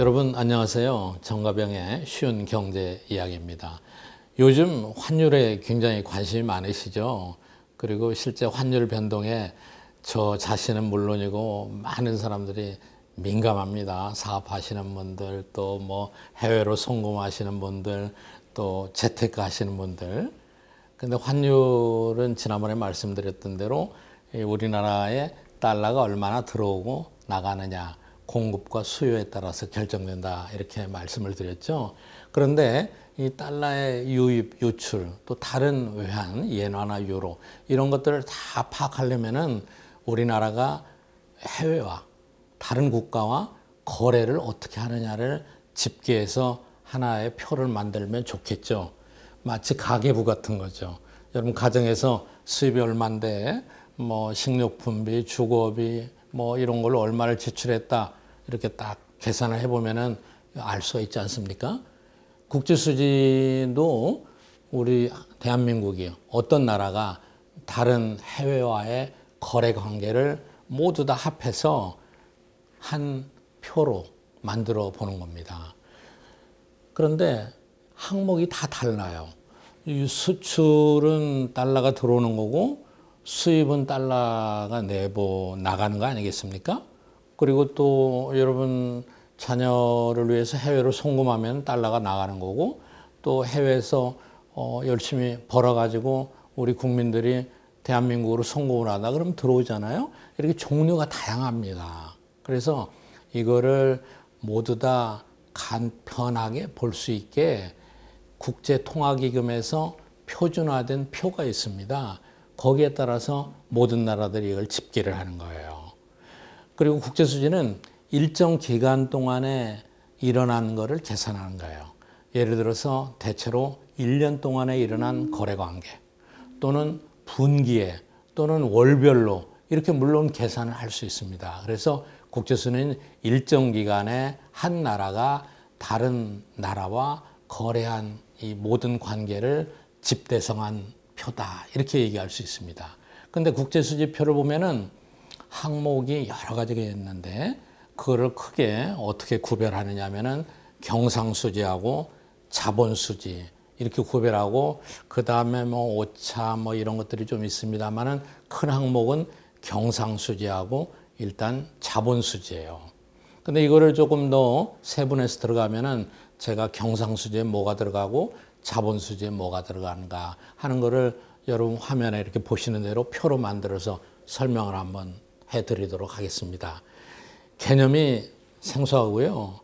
여러분 안녕하세요. 정가병의 쉬운 경제 이야기입니다. 요즘 환율에 굉장히 관심이 많으시죠? 그리고 실제 환율 변동에 저 자신은 물론이고 많은 사람들이 민감합니다. 사업하시는 분들, 또 뭐 해외로 송금하시는 분들, 또 재테크 하시는 분들. 근데 환율은 지난번에 말씀드렸던 대로 우리나라에 달러가 얼마나 들어오고 나가느냐, 공급과 수요에 따라서 결정된다, 이렇게 말씀을 드렸죠. 그런데 이 달러의 유입, 유출, 또 다른 외환, 엔화나 유로 이런 것들을 다 파악하려면은 우리나라가 해외와 다른 국가와 거래를 어떻게 하느냐를 집계해서 하나의 표를 만들면 좋겠죠. 마치 가계부 같은 거죠. 여러분 가정에서 수입이 얼마인데 뭐 식료품비, 주거비 뭐 이런 걸로 얼마를 지출했다, 이렇게 딱 계산을 해보면은 알 수가 있지 않습니까? 국제수지도 우리 대한민국이 어떤 나라가 다른 해외와의 거래 관계를 모두 다 합해서 한 표로 만들어 보는 겁니다. 그런데 항목이 다 달라요. 이 수출은 달러가 들어오는 거고 수입은 달러가 나가는 거 아니겠습니까? 그리고 또 여러분 자녀를 위해서 해외로 송금하면 달러가 나가는 거고, 또 해외에서 열심히 벌어가지고 우리 국민들이 대한민국으로 송금을 하다 그러면 들어오잖아요. 이렇게 종류가 다양합니다. 그래서 이거를 모두 다 간편하게 볼 수 있게 국제통화기금에서 표준화된 표가 있습니다. 거기에 따라서 모든 나라들이 이걸 집계를 하는 거예요. 그리고 국제수지는 일정 기간 동안에 일어난 거를 계산하는 거예요. 예를 들어서 대체로 1년 동안에 일어난 거래관계, 또는 분기에, 또는 월별로 이렇게 물론 계산을 할 수 있습니다. 그래서 국제수지는 일정 기간에 한 나라가 다른 나라와 거래한 이 모든 관계를 집대성한 표다, 이렇게 얘기할 수 있습니다. 근데 국제수지표를 보면은 항목이 여러 가지가 있는데 그거를 크게 어떻게 구별하느냐 하면은 경상수지하고 자본수지 이렇게 구별하고, 그 다음에 뭐 오차 뭐 이런 것들이 좀 있습니다만은 큰 항목은 경상수지하고 일단 자본수지예요. 근데 이거를 조금 더 세분해서 들어가면은 제가 경상수지에 뭐가 들어가고 자본수지에 뭐가 들어가는가 하는 거를 여러분 화면에 이렇게 보시는 대로 표로 만들어서 설명을 한번 해드리도록 하겠습니다. 개념이 생소하고요,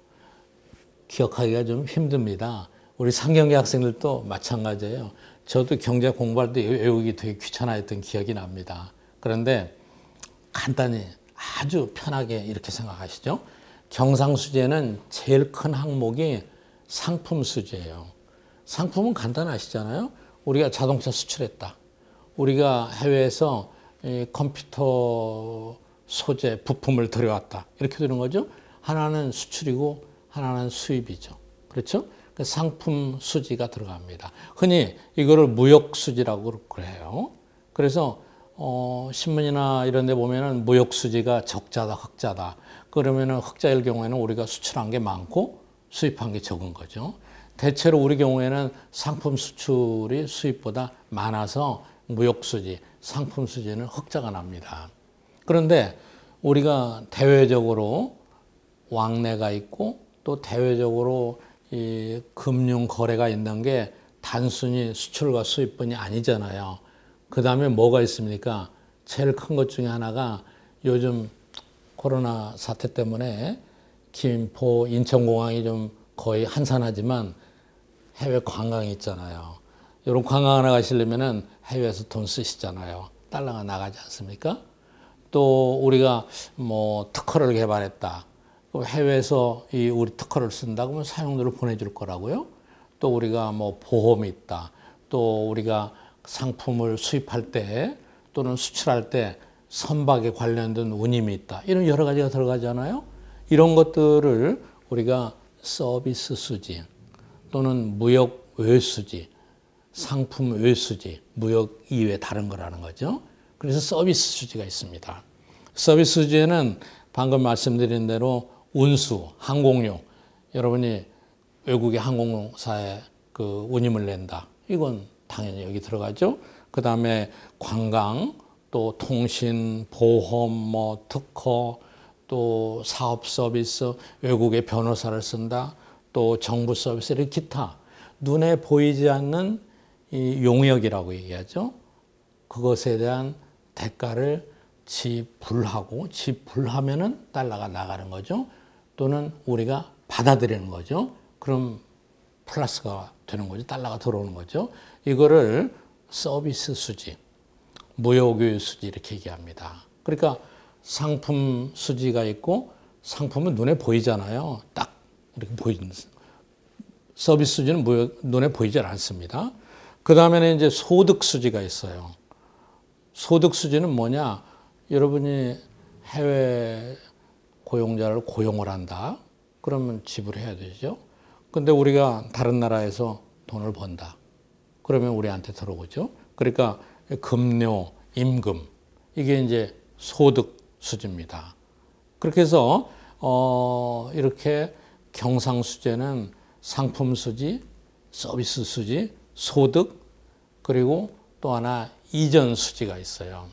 기억하기가 좀 힘듭니다. 우리 상경계 학생들도 마찬가지예요. 저도 경제 공부할 때 외우기 되게 귀찮아했던 기억이 납니다. 그런데 간단히 아주 편하게 이렇게 생각하시죠. 경상수지에는 제일 큰 항목이 상품수지예요. 상품은 간단하시잖아요. 우리가 자동차 수출했다, 우리가 해외에서 컴퓨터 소재 부품을 들여왔다, 이렇게 되는 거죠. 하나는 수출이고 하나는 수입이죠. 그렇죠? 상품 수지가 들어갑니다. 흔히 이거를 무역 수지라고 그래요. 그래서 신문이나 이런 데 보면은 무역 수지가 적자다, 흑자다. 그러면은 흑자일 경우에는 우리가 수출한 게 많고 수입한 게 적은 거죠. 대체로 우리 경우에는 상품 수출이 수입보다 많아서 무역 수지, 상품 수지는 흑자가 납니다. 그런데 우리가 대외적으로 왕래가 있고 또 대외적으로 이 금융 거래가 있는 게 단순히 수출과 수입뿐이 아니잖아요. 그 다음에 뭐가 있습니까? 제일 큰 것 중에 하나가 요즘 코로나 사태 때문에 김포, 인천공항이 좀 거의 한산하지만 해외 관광이 있잖아요. 이런 관광 하나 가시려면은 해외에서 돈 쓰시잖아요. 달러가 나가지 않습니까? 또 우리가 뭐 특허를 개발했다, 해외에서 이 우리 특허를 쓴다 그러면 사용료를 보내줄 거라고요. 또 우리가 뭐 보험이 있다, 또 우리가 상품을 수입할 때 또는 수출할 때 선박에 관련된 운임이 있다, 이런 여러 가지가 들어가잖아요. 이런 것들을 우리가 서비스 수지 또는 무역 외수지, 상품 외수지, 무역 이외 다른 거라는 거죠. 그래서 서비스 수지가 있습니다. 서비스 수지에는 방금 말씀드린 대로 운수, 항공료, 여러분이 외국의 항공사에 그 운임을 낸다. 이건 당연히 여기 들어가죠. 그 다음에 관광, 또 통신, 보험, 뭐 특허, 또 사업 서비스, 외국의 변호사를 쓴다. 또 정부 서비스, 이렇게 기타. 눈에 보이지 않는 이 용역이라고 얘기하죠. 그것에 대한 대가를 지불하고 지불하면은 달러가 나가는 거죠. 또는 우리가 받아들이는 거죠. 그럼 플러스가 되는 거죠. 달러가 들어오는 거죠. 이거를 서비스 수지, 무역의 수지 이렇게 얘기합니다. 그러니까 상품 수지가 있고 상품은 눈에 보이잖아요. 딱 이렇게 보이는 서비스 수지는 눈에 보이지 않습니다. 그 다음에는 이제 소득 수지가 있어요. 소득 수지는 뭐냐? 여러분이 해외 고용자를 고용을 한다. 그러면 지불해야 되죠. 근데 우리가 다른 나라에서 돈을 번다. 그러면 우리한테 들어오죠. 그러니까 급료, 임금 이게 이제 소득 수지입니다. 그렇게 해서 이렇게 경상수지는 상품 수지, 서비스 수지, 소득 그리고 또 하나 이전 수지가 있어요.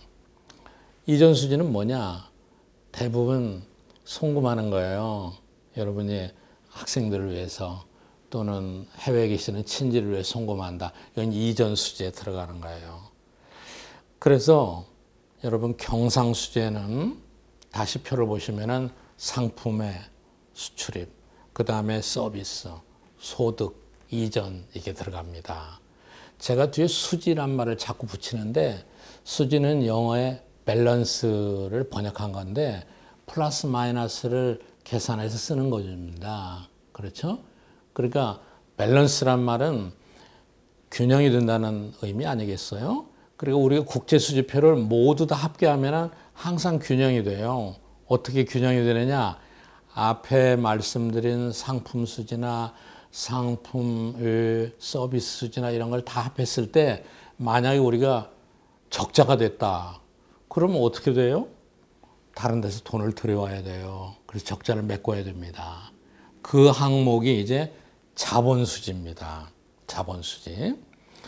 이전 수지는 뭐냐? 대부분 송금하는 거예요. 여러분이 학생들을 위해서 또는 해외에 계시는 친지를 위해 송금한다. 이건 이전 수지에 들어가는 거예요. 그래서 여러분 경상수지에는 다시 표를 보시면은 상품의 수출입, 그 다음에 서비스, 소득, 이전 이게 들어갑니다. 제가 뒤에 수지란 말을 자꾸 붙이는데 수지는 영어의 밸런스를 번역한 건데 플러스 마이너스를 계산해서 쓰는 것입니다. 그렇죠? 그러니까 밸런스란 말은 균형이 된다는 의미 아니겠어요? 그리고 우리가 국제수지표를 모두 다 합계하면 항상 균형이 돼요. 어떻게 균형이 되느냐? 앞에 말씀드린 상품 수지나 상품의 서비스 수지나 이런 걸 다 합했을 때 만약에 우리가 적자가 됐다. 그러면 어떻게 돼요? 다른 데서 돈을 들여와야 돼요. 그래서 적자를 메꿔야 됩니다. 그 항목이 이제 자본수지입니다. 자본수지.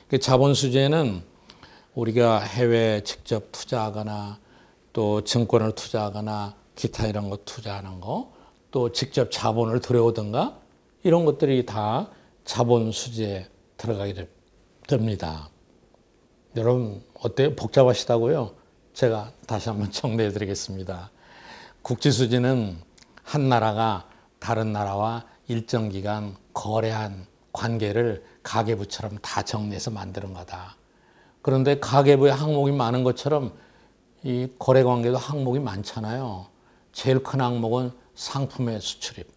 그 자본수지에는 우리가 해외에 직접 투자하거나 또 증권을 투자하거나 기타 이런 거 투자하는 거, 또 직접 자본을 들여오든가 이런 것들이 다 자본수지에 들어가게 됩니다. 여러분 어때요? 복잡하시다고요? 제가 다시 한번 정리해 드리겠습니다. 국제수지는 한 나라가 다른 나라와 일정 기간 거래한 관계를 가계부처럼 다 정리해서 만드는 거다. 그런데 가계부에 항목이 많은 것처럼 이 거래관계도 항목이 많잖아요. 제일 큰 항목은 상품의 수출입.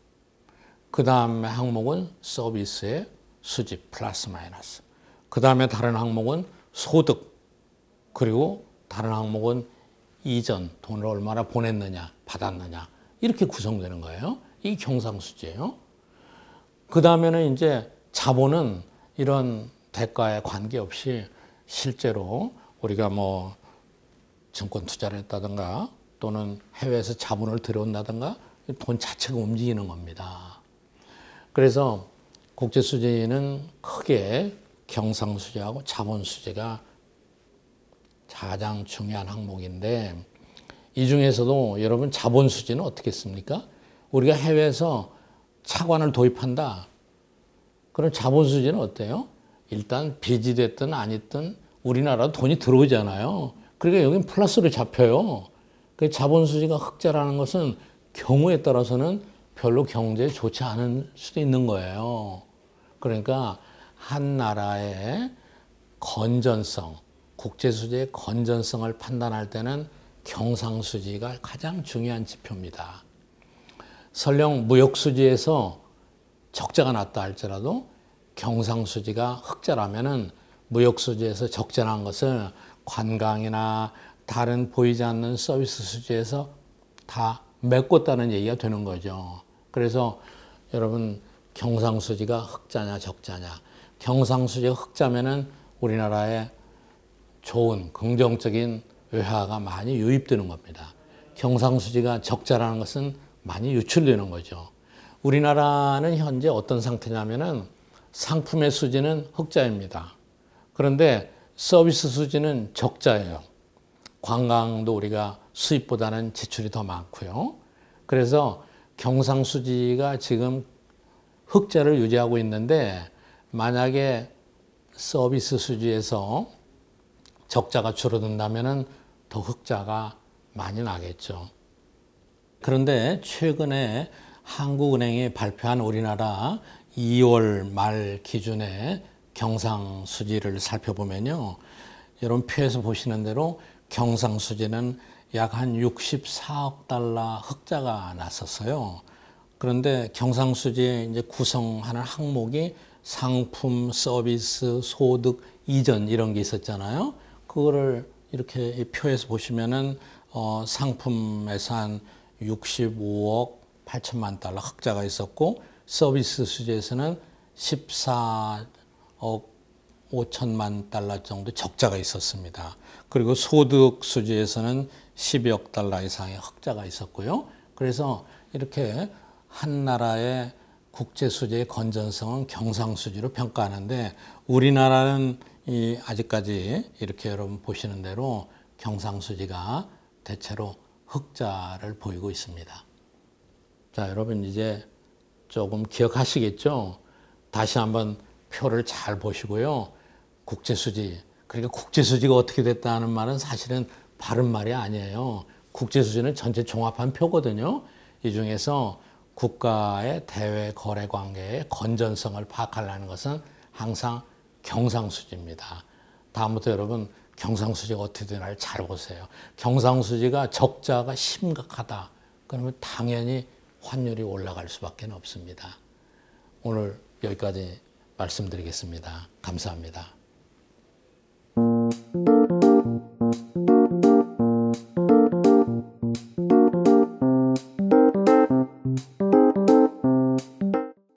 그 다음에 항목은 서비스의 수집 플러스 마이너스. 그 다음에 다른 항목은 소득. 그리고 다른 항목은 이전, 돈을 얼마나 보냈느냐, 받았느냐. 이렇게 구성되는 거예요. 이게 경상수지예요. 그 다음에는 이제 자본은 이런 대가에 관계없이 실제로 우리가 뭐 증권 투자를 했다든가 또는 해외에서 자본을 들여온다든가 돈 자체가 움직이는 겁니다. 그래서 국제수지는 크게 경상수지하고 자본수지가 가장 중요한 항목인데 이 중에서도 여러분 자본수지는 어떻게 씁니까? 우리가 해외에서 차관을 도입한다. 그럼 자본수지는 어때요? 일단 빚이 됐든 아니든 우리나라 돈이 들어오잖아요. 그러니까 여긴 플러스로 잡혀요. 그 자본수지가 흑자라는 것은 경우에 따라서는 별로 경제에 좋지 않을 수도 있는 거예요. 그러니까 한 나라의 건전성, 국제수지의 건전성을 판단할 때는 경상수지가 가장 중요한 지표입니다. 설령 무역수지에서 적자가 났다 할지라도 경상수지가 흑자라면은 무역수지에서 적자 난 것을 관광이나 다른 보이지 않는 서비스 수지에서 다 메꿨다는 얘기가 되는 거죠. 그래서 여러분 경상수지가 흑자냐 적자냐. 경상수지가 흑자면은 우리나라에 좋은 긍정적인 외화가 많이 유입되는 겁니다. 경상수지가 적자라는 것은 많이 유출되는 거죠. 우리나라는 현재 어떤 상태냐면은 상품의 수지는 흑자입니다. 그런데 서비스 수지는 적자예요. 관광도 우리가 수입보다는 지출이 더 많고요. 그래서 경상수지가 지금 흑자를 유지하고 있는데 만약에 서비스 수지에서 적자가 줄어든다면 더 흑자가 많이 나겠죠. 그런데 최근에 한국은행이 발표한 우리나라 2월 말 기준의 경상수지를 살펴보면요. 여러분 표에서 보시는 대로 경상수지는 약 한 64억 달러 흑자가 났었어요. 그런데 경상수지에 이제 구성하는 항목이 상품, 서비스, 소득, 이전 이런 게 있었잖아요. 그거를 이렇게 이 표에서 보시면은 상품에서 한 65억 8천만 달러 흑자가 있었고 서비스 수지에서는 14억 5천만 달러 정도 적자가 있었습니다. 그리고 소득 수지에서는 12억 달러 이상의 흑자가 있었고요. 그래서 이렇게 한 나라의 국제 수지의 건전성은 경상 수지로 평가하는데 우리나라는 아직까지 이렇게 여러분 보시는 대로 경상 수지가 대체로 흑자를 보이고 있습니다. 자, 여러분 이제 조금 기억하시겠죠? 다시 한번 표를 잘 보시고요. 국제수지, 그러니까 국제수지가 어떻게 됐다는 말은 사실은 바른 말이 아니에요. 국제수지는 전체 종합한 표거든요. 이 중에서 국가의 대외 거래 관계의 건전성을 파악하려는 것은 항상 경상수지입니다. 다음부터 여러분 경상수지가 어떻게 되나를 잘 보세요. 경상수지가 적자가 심각하다. 그러면 당연히 환율이 올라갈 수밖에 없습니다. 오늘 여기까지 말씀드리겠습니다. 감사합니다.